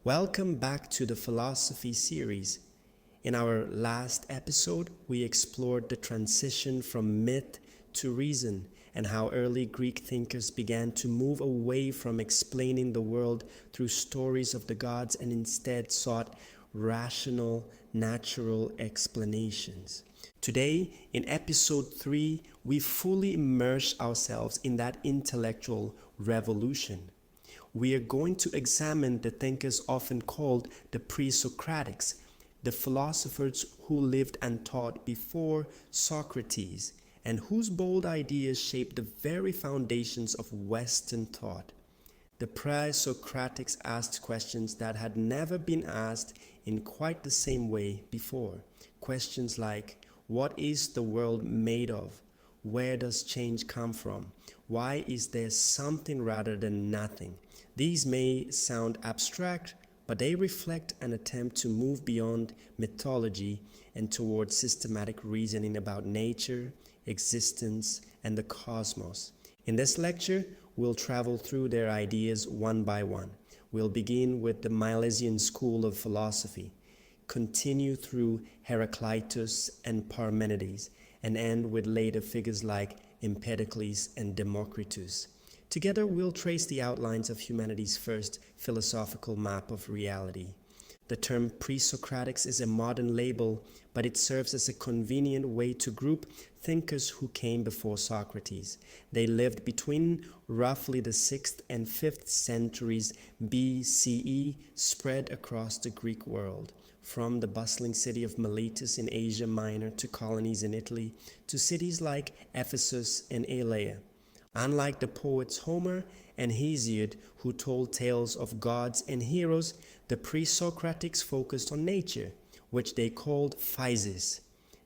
Welcome back to the philosophy series. In our last episode, we explored the transition from myth to reason and how early Greek thinkers began to move away from explaining the world through stories of the gods and instead sought rational, natural explanations. Today, in episode 3, we fully immerse ourselves in that intellectual revolution. We are going to examine the thinkers often called the Pre-Socratics, the philosophers who lived and taught before Socrates, and whose bold ideas shaped the very foundations of Western thought. The Presocratics asked questions that had never been asked in quite the same way before. Questions like, what is the world made of? Where does change come from? Why is there something rather than nothing? These may sound abstract, but they reflect an attempt to move beyond mythology and towards systematic reasoning about nature, existence, and the cosmos. In this lecture, we'll travel through their ideas one by one. We'll begin with the Milesian school of philosophy, continue through Heraclitus and Parmenides, and end with later figures like Empedocles and Democritus. Together, we'll trace the outlines of humanity's first philosophical map of reality. The term Pre-Socratics is a modern label, but it serves as a convenient way to group thinkers who came before Socrates. They lived between roughly the 6th and 5th centuries BCE, spread across the Greek world, from the bustling city of Miletus in Asia Minor to colonies in Italy, to cities like Ephesus and Elea. Unlike the poets Homer and Hesiod, who told tales of gods and heroes, the Pre-Socratics focused on nature, which they called physis.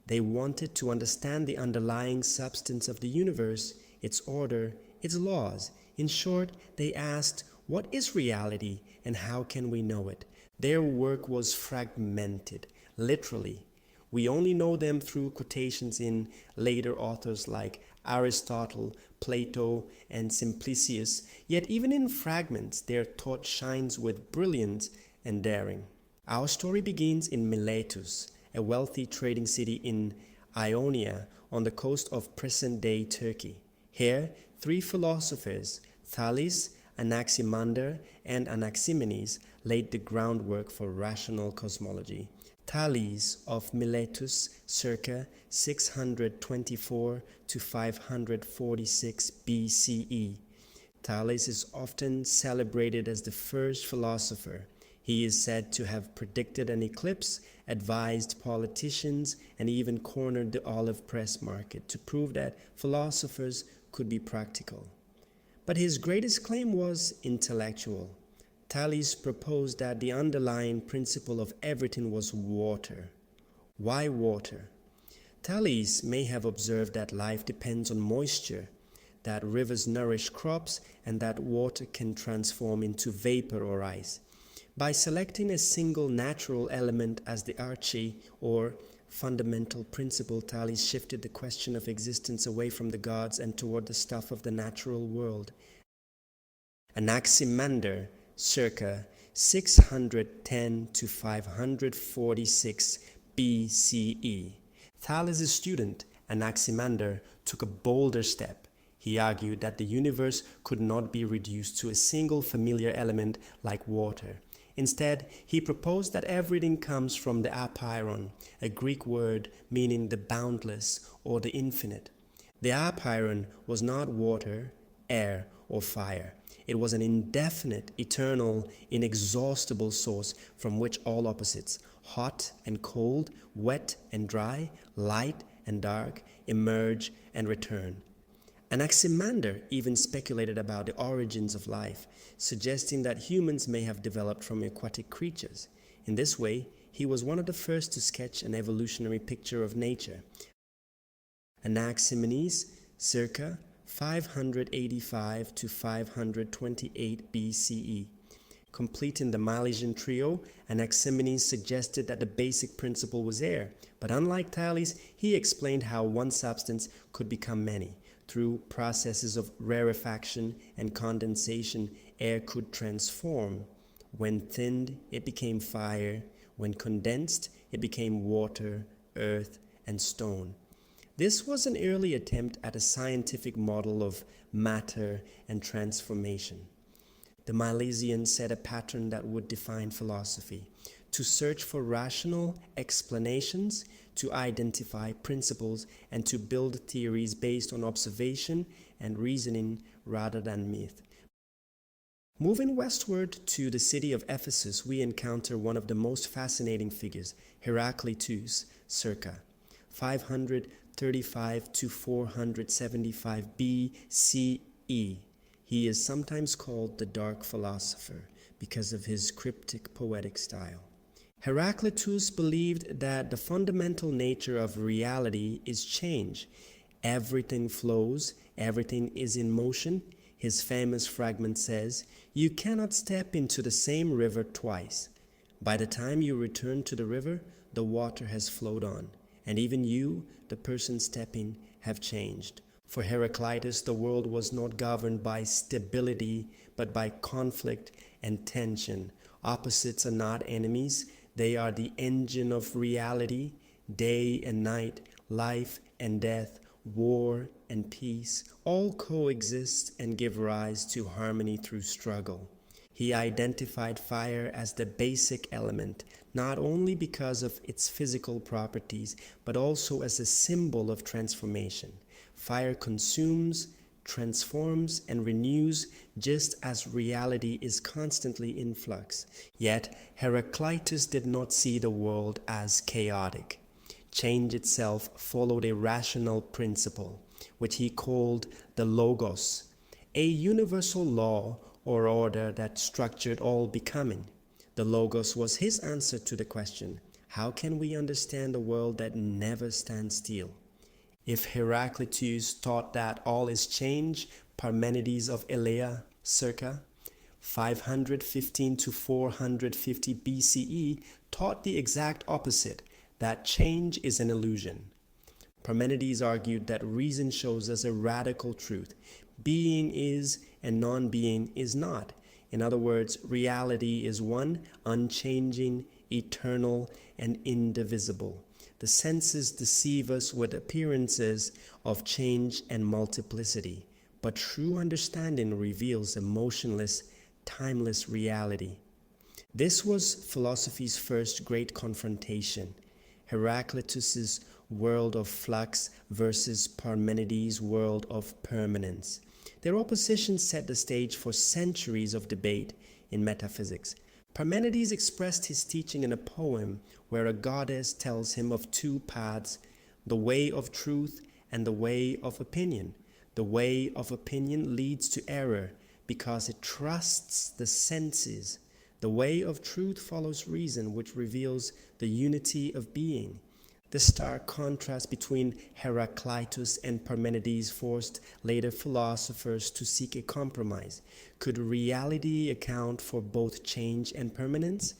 They wanted to understand the underlying substance of the universe, its order, its laws. In short, they asked, what is reality and how can we know it? Their work was fragmented, literally. We only know them through quotations in later authors like Aristotle, Plato, and Simplicius, yet even in fragments their thought shines with brilliance and daring. Our story begins in Miletus, a wealthy trading city in Ionia on the coast of present-day Turkey. Here, three philosophers, Thales, Anaximander, and Anaximenes, laid the groundwork for rational cosmology. Thales of Miletus, circa 624 to 546 BCE. Thales is often celebrated as the first philosopher. He is said to have predicted an eclipse, advised politicians, and even cornered the olive press market to prove that philosophers could be practical. But his greatest claim was intellectual. Thales proposed that the underlying principle of everything was water. Why water? Thales may have observed that life depends on moisture, that rivers nourish crops, and that water can transform into vapor or ice. By selecting a single natural element as the arche or fundamental principle, Thales shifted the question of existence away from the gods and toward the stuff of the natural world. Anaximander, circa 610 to 546 BCE. Thales' student, Anaximander, took a bolder step. He argued that the universe could not be reduced to a single familiar element like water. Instead, he proposed that everything comes from the apeiron, a Greek word meaning the boundless or the infinite. The apeiron was not water, air, or fire. It was an indefinite, eternal, inexhaustible source from which all opposites, hot and cold, wet and dry, light and dark, emerge and return. Anaximander even speculated about the origins of life, suggesting that humans may have developed from aquatic creatures. In this way, he was one of the first to sketch an evolutionary picture of nature. Anaximenes, circa 585 to 528 BCE. Completing the Milesian trio, Anaximenes suggested that the basic principle was air, but unlike Thales, he explained how one substance could become many. Through processes of rarefaction and condensation, air could transform. When thinned, it became fire. When condensed, it became water, earth, and stone. This was an early attempt at a scientific model of matter and transformation. The Milesians set a pattern that would define philosophy: to search for rational explanations, to identify principles, and to build theories based on observation and reasoning rather than myth. Moving westward to the city of Ephesus, we encounter one of the most fascinating figures, Heraclitus, circa 535 to 475 BCE. He is sometimes called the dark philosopher because of his cryptic poetic style. Heraclitus believed that the fundamental nature of reality is change. Everything flows, everything is in motion. His famous fragment says, "You cannot step into the same river twice. By the time you return to the river, the water has flowed on, and even you, the person stepping, have changed." For Heraclitus, the world was not governed by stability, but by conflict and tension. Opposites are not enemies. They are the engine of reality. Day and night, life and death, war and peace, all coexist and give rise to harmony through struggle. He identified fire as the basic element, not only because of its physical properties, but also as a symbol of transformation. Fire consumes, transforms, and renews, just as reality is constantly in flux. Yet Heraclitus did not see the world as chaotic. Change itself followed a rational principle, which he called the logos, a universal law or order that structured all becoming. The logos was his answer to the question, how can we understand a world that never stands still? If Heraclitus taught that all is change, Parmenides of Elea, circa 515 to 450 BCE, taught the exact opposite, that change is an illusion. Parmenides argued that reason shows us a radical truth. Being is and non-being is not. In other words, reality is one, unchanging, eternal, and indivisible. The senses deceive us with appearances of change and multiplicity, but true understanding reveals a motionless, timeless reality. This was philosophy's first great confrontation. Heraclitus's world of flux versus Parmenides' world of permanence. Their opposition set the stage for centuries of debate in metaphysics. Parmenides expressed his teaching in a poem where a goddess tells him of two paths, the way of truth and the way of opinion. The way of opinion leads to error because it trusts the senses. The way of truth follows reason, which reveals the unity of being. The stark contrast between Heraclitus and Parmenides forced later philosophers to seek a compromise. Could reality account for both change and permanence?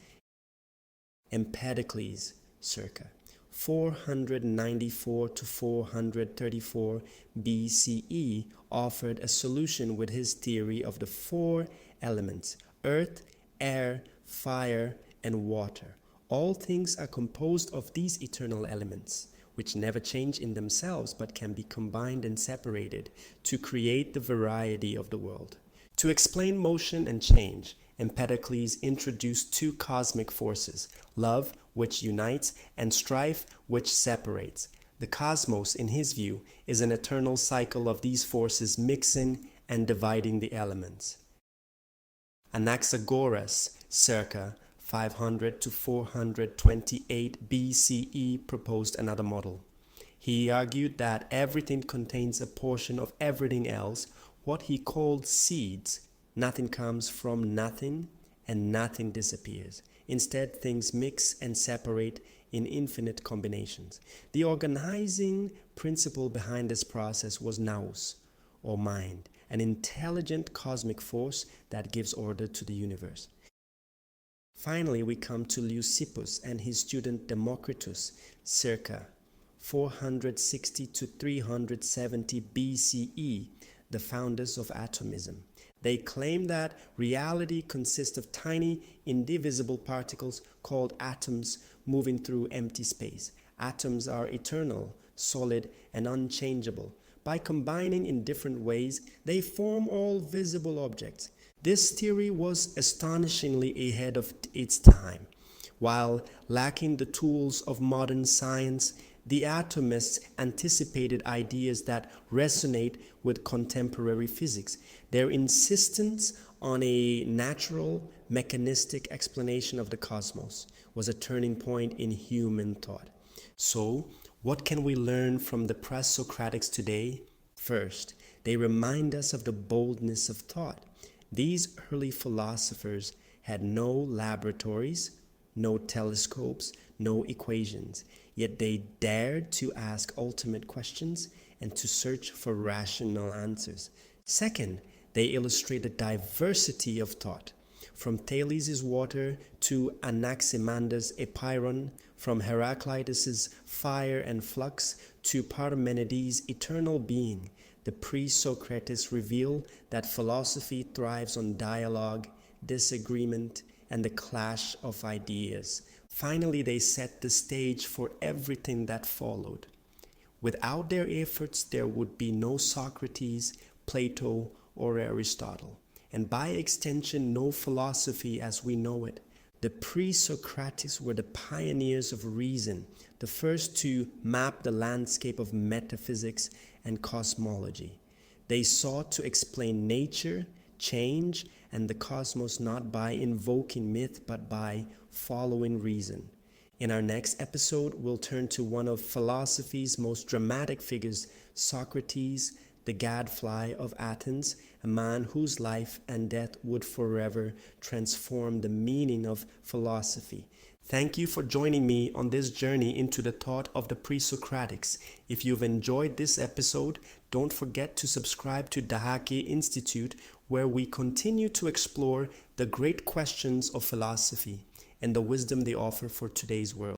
Empedocles, circa 494 to 434 BCE, offered a solution with his theory of the four elements: earth, air, fire, and water. All things are composed of these eternal elements, which never change in themselves but can be combined and separated to create the variety of the world. To explain motion and change, Empedocles introduced two cosmic forces, love, which unites, and strife, which separates. The cosmos, in his view, is an eternal cycle of these forces mixing and dividing the elements. Anaxagoras, circa 500 to 428 BCE, proposed another model. He argued that everything contains a portion of everything else, what he called seeds. Nothing comes from nothing, and nothing disappears. Instead, things mix and separate in infinite combinations. The organizing principle behind this process was nous, or mind, an intelligent cosmic force that gives order to the universe. Finally, we come to Leucippus and his student Democritus, circa 460 to 370 BCE, the founders of atomism. They claim that reality consists of tiny, indivisible particles called atoms moving through empty space. Atoms are eternal, solid, and unchangeable. By combining in different ways, they form all visible objects. This theory was astonishingly ahead of its time. While lacking the tools of modern science, the atomists anticipated ideas that resonate with contemporary physics. Their insistence on a natural, mechanistic explanation of the cosmos was a turning point in human thought. So, what can we learn from the Presocratics today? First, they remind us of the boldness of thought. These early philosophers had no laboratories, no telescopes, no equations, yet they dared to ask ultimate questions and to search for rational answers. Second, they illustrate the diversity of thought. From Thales' water to Anaximander's Epeiron, from Heraclitus' fire and flux to Parmenides' eternal being, the Pre-Socratics reveal that philosophy thrives on dialogue, disagreement, and the clash of ideas. Finally, they set the stage for everything that followed. Without their efforts, there would be no Socrates, Plato, or Aristotle, and by extension, no philosophy as we know it. The Pre-Socratics were the pioneers of reason, the first to map the landscape of metaphysics and cosmology. They sought to explain nature, change, and the cosmos not by invoking myth but by following reason. In our next episode, we'll turn to one of philosophy's most dramatic figures, Socrates, the gadfly of Athens, a man whose life and death would forever transform the meaning of philosophy. Thank you for joining me on this journey into the thought of the Pre-Socratics. If you've enjoyed this episode, don't forget to subscribe to Daakye Institute, where we continue to explore the great questions of philosophy and the wisdom they offer for today's world.